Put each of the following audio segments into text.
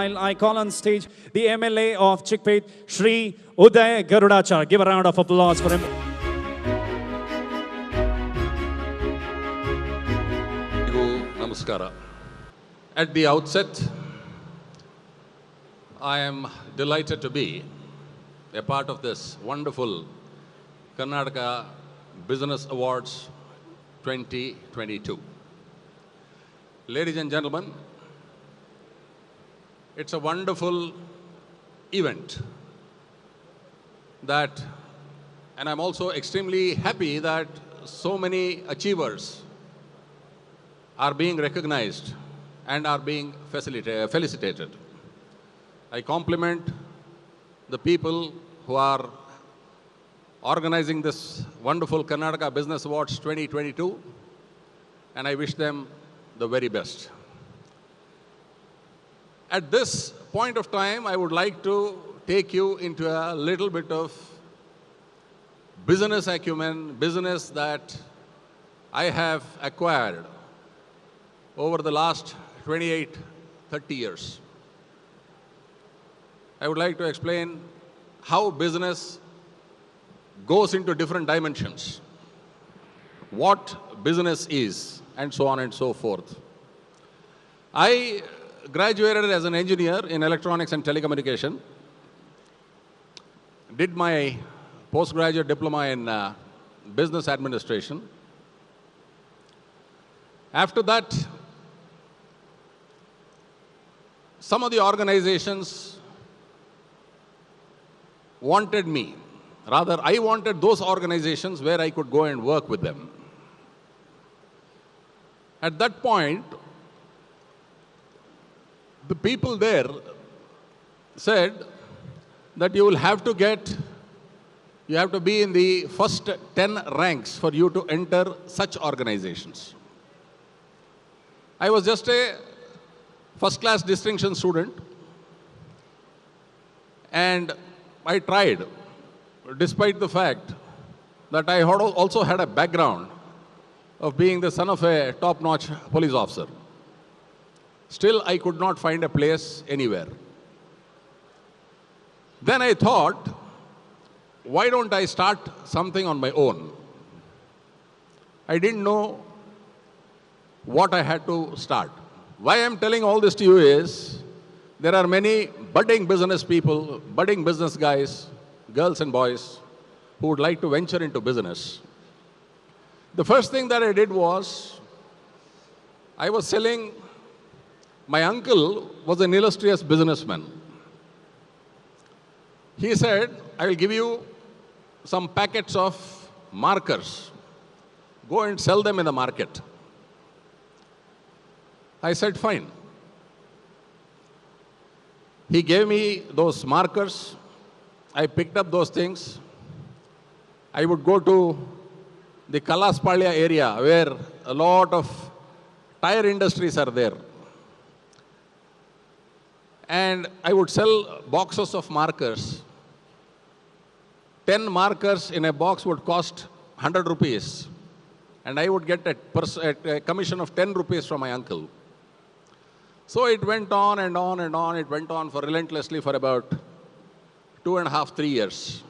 I call on stage the MLA of Chickpet, Shri Uday Garudachar. Give a round of applause for him. Namaskara. At the outset, I am delighted to be a part of this wonderful Karnataka Business Awards 2022. Ladies and gentlemen, it's a wonderful event and I'm also extremely happy that so many achievers are being recognized and are being felicitated. I compliment the people who are organizing this wonderful Karnataka Business Awards 2022, and I wish them the very best. At this point of time, I would like to take you into a little bit of business acumen, business that I have acquired over the last 28, 30 years. I would like to explain how business goes into different dimensions, what business is, and so on and so forth. I graduated as an engineer in electronics and telecommunication, did my postgraduate diploma in business administration. After that, some of the organizations wanted me. Rather, I wanted those organizations where I could go and work with them. At that point, the people there said that you have to be in the first 10 ranks for you to enter such organizations. I was just a first-class distinction student, and I tried, despite the fact that I also had a background of being the son of a top-notch police officer. Still, I could not find a place anywhere. Then I thought, why don't I start something on my own? I didn't know what I had to start. Why I'm telling all this to you is, there are many budding business people, budding business guys, girls and boys, who would like to venture into business. The first thing that I did was, I was selling. My uncle was an illustrious businessman. He said, I will give you some packets of markers. Go and sell them in the market. I said, fine. He gave me those markers. I picked up those things. I would go to the Kalaspalya area where a lot of tire industries are there. And I would sell boxes of markers. 10 markers in a box would cost 100 rupees. And I would get a commission of 10 rupees from my uncle. So it went on and on and on. It went on relentlessly for about 2.5, 3 years.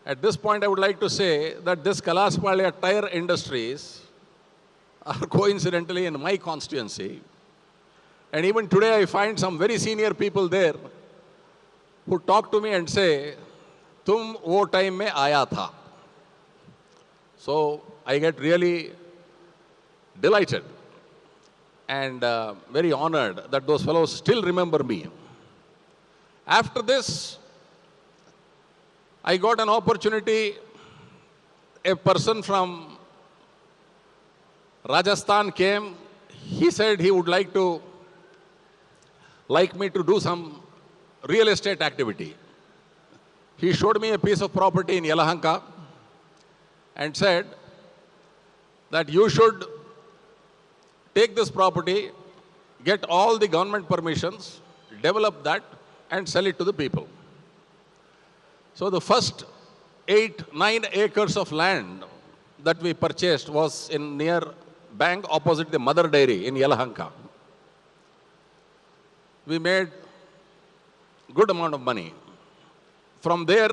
At this point, I would like to say that this Kalaspalya tire industries are coincidentally in my constituency. And even today, I find some very senior people there who talk to me and say, "Tum wo time mein aaya tha." So I get really delighted and very honored that those fellows still remember me. After this, I got an opportunity. A person from Rajasthan came. He said he would like me to do some real estate activity. He showed me a piece of property in Yelahanka and said that you should take this property, get all the government permissions, develop that and sell it to the people. So the first 8-9 acres of land that we purchased was in near bank opposite the Mother Dairy in Yelahanka. we made good amount of money. From there,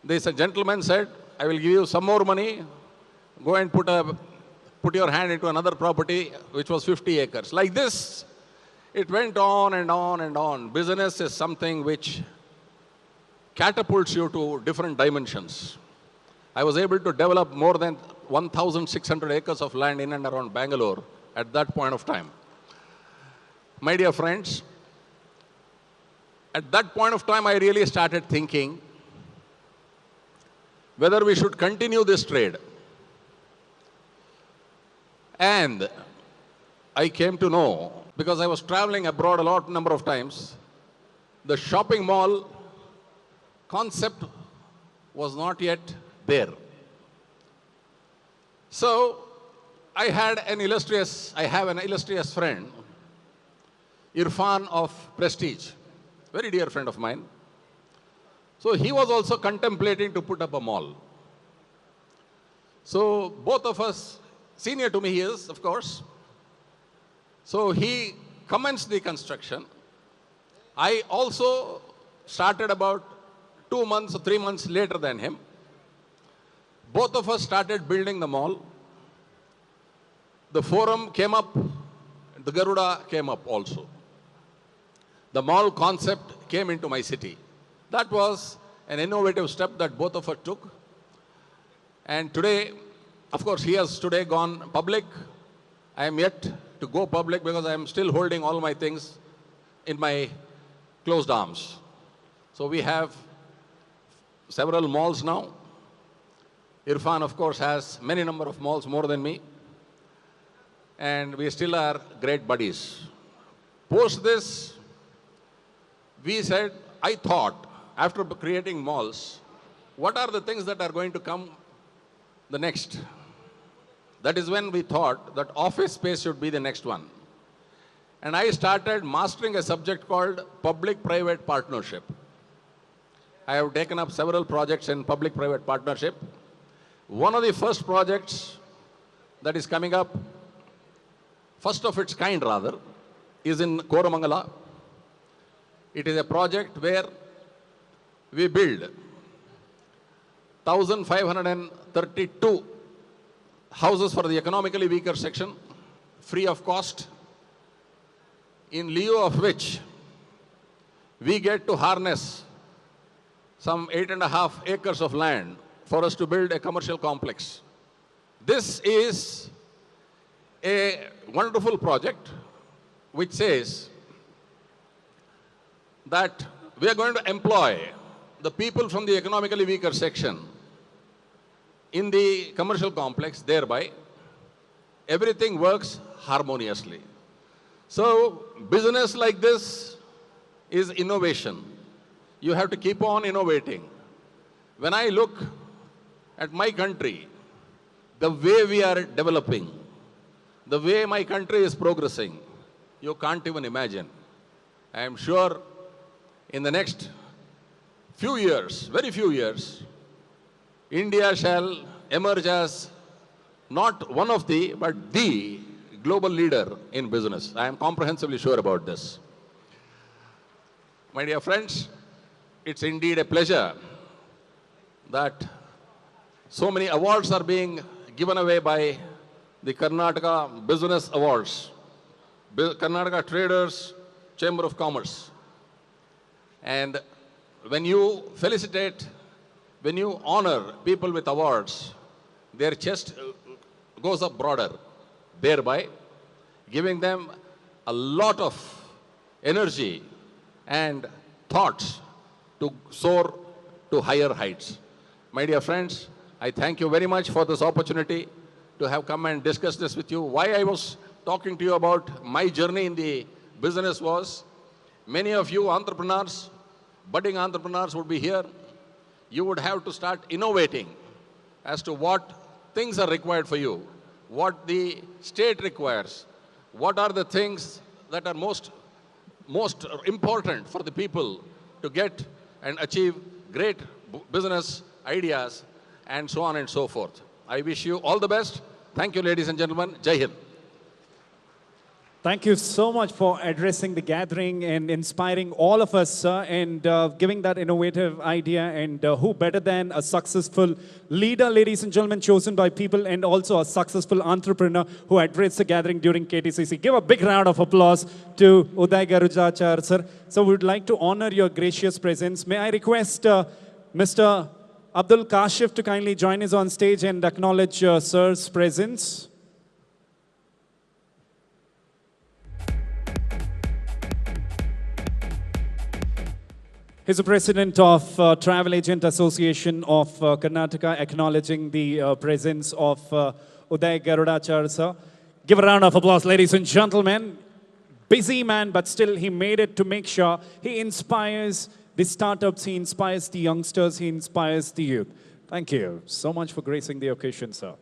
this gentleman said, I will give you some more money, go and put your hand into another property, which was 50 acres. Like this, it went on and on and on. Business is something which catapults you to different dimensions. I was able to develop more than 1,600 acres of land in and around Bangalore at that point of time. My dear friends, at that point of time, I really started thinking whether we should continue this trade. And I came to know, because I was traveling abroad a lot number of times, the shopping mall concept was not yet there. So I have an illustrious friend, Irfan of Prestige, very dear friend of mine. So he was also contemplating to put up a mall. So both of us, senior to me he is, of course. So he commenced the construction. I also started about 2 months or 3 months later than him. Both of us started building the mall. The forum came up, the Garuda came up also. The mall concept came into my city. That was an innovative step that both of us took. And today, of course, he has today gone public. I am yet to go public because I am still holding all my things in my closed arms. So we have several malls now. Irfan, of course, has many number of malls, more than me. And we still are great buddies. Post this, we said, I thought, after creating malls, what are the things that are going to come the next? That is when we thought that office space should be the next one. And I started mastering a subject called public-private partnership. I have taken up several projects in public-private partnership. One of the first projects that is coming up, first of its kind rather, is in Koramangala. It is a project where we build 1,532 houses for the economically weaker section, free of cost, in lieu of which we get to harness some 8.5 acres of land for us to build a commercial complex. This is a wonderful project which says that we are going to employ the people from the economically weaker section in the commercial complex, thereby everything works harmoniously. So business like this is innovation. You have to keep on innovating. When I look at my country, the way we are developing, the way my country is progressing, you can't even imagine. I am sure in the next few years, very few years, India shall emerge as not one of the, but the global leader in business. I am comprehensively sure about this. My dear friends, it's indeed a pleasure that so many awards are being given away by the Karnataka Business Awards, Karnataka Traders Chamber of Commerce. And when you felicitate, when you honor people with awards, their chest goes up broader, thereby giving them a lot of energy and thoughts to soar to higher heights. My dear friends, I thank you very much for this opportunity to have come and discuss this with you. Why I was talking to you about my journey in the business was, many of you entrepreneurs, budding entrepreneurs would be here. You would have to start innovating as to what things are required for you, what the state requires, what are the things that are most important for the people to get and achieve great business ideas, and so on and so forth. I wish you all the best. Thank you, ladies and gentlemen. Jai Hind. Thank you so much for addressing the gathering and inspiring all of us, sir, and giving that innovative idea. And who better than a successful leader, ladies and gentlemen, chosen by people, and also a successful entrepreneur who addressed the gathering during KTCC. Give a big round of applause to Uday Garudachar, sir. So we would like to honor your gracious presence. May I request Mr. Abdul Kashif to kindly join us on stage and acknowledge sir's presence. He's the president of Travel Agent Association of Karnataka, acknowledging the presence of Uday Garudachar, sir. Give a round of applause, ladies and gentlemen. Busy man, but still he made it to make sure he inspires the startups, he inspires the youngsters, he inspires the youth. Thank you so much for gracing the occasion, sir.